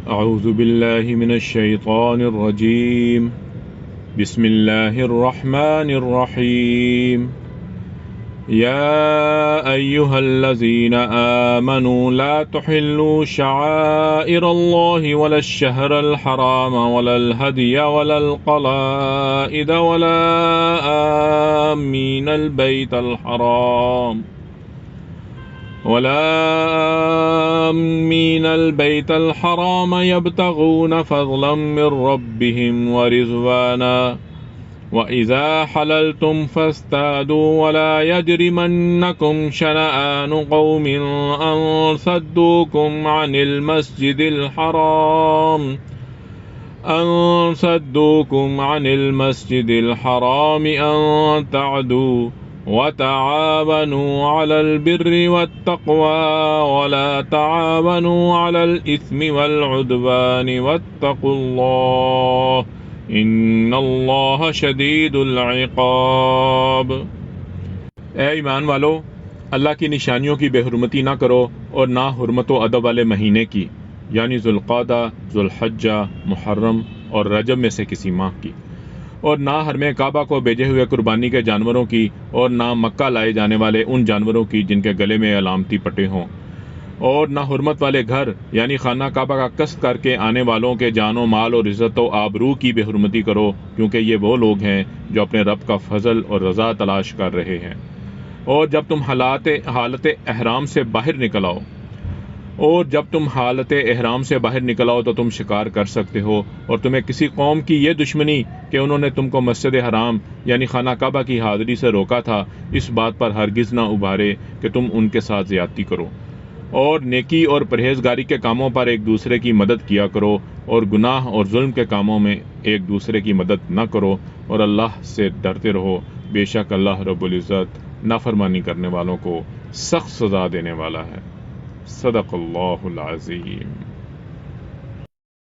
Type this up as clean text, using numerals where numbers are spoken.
أعوذ بالله من الشيطان الرجيم بسم الله الرحمن الرحيم يا أيها الذين آمنوا لا تحلوا شعائر الله ولا الشهر الحرام ولا الهدي ولا القلائد ولا آمين البيت الحرام يبتغون فضلا من ربهم ورضوانا وَإِذَا حَلَلْتُمْ فَاصْطَادُوا وَلَا يَجْرِمَنَّكُمْ شَنَآنُ قَوْمٍ أَن صَدُّوكُمْ عَنِ المسجد الحرام أن تعدوا وتعاونوا على البر والتقوى ولا تعاونوا على الإثم والعدوان واتقوا الله ان اللہ شدید العقاب۔ اے ایمان والو، اللہ کی نشانیوں کی بے حرمتی نہ کرو اور نہ حرمت و ادب والے مہینے کی، یعنی ذوالقعدہ، ذوالحجہ، محرم اور رجب میں سے کسی ماہ کی، اور نہ حرم کعبہ کو بھیجے ہوئے قربانی کے جانوروں کی، اور نہ مکہ لائے جانے والے ان جانوروں کی جن کے گلے میں علامتی پٹے ہوں، اور نہ حرمت والے گھر یعنی خانہ کعبہ کا قصد کر کے آنے والوں کے جان و مال اور عزت و آبرو کی بے حرمتی کرو، کیونکہ یہ وہ لوگ ہیں جو اپنے رب کا فضل اور رضا تلاش کر رہے ہیں۔ اور جب تم حالت احرام سے باہر نکل آؤ تو تم شکار کر سکتے ہو، اور تمہیں کسی قوم کی یہ دشمنی کہ انہوں نے تم کو مسجد حرام یعنی خانہ کعبہ کی حاضری سے روکا تھا، اس بات پر ہرگز نہ ابھارے کہ تم ان کے ساتھ زیادتی کرو، اور نیکی اور پرہیزگاری کے کاموں پر ایک دوسرے کی مدد کیا کرو، اور گناہ اور ظلم کے کاموں میں ایک دوسرے کی مدد نہ کرو، اور اللہ سے ڈرتے رہو، بے شک اللہ رب العزت نافرمانی کرنے والوں کو سخت سزا دینے والا ہے۔ صدق اللہ العظیم۔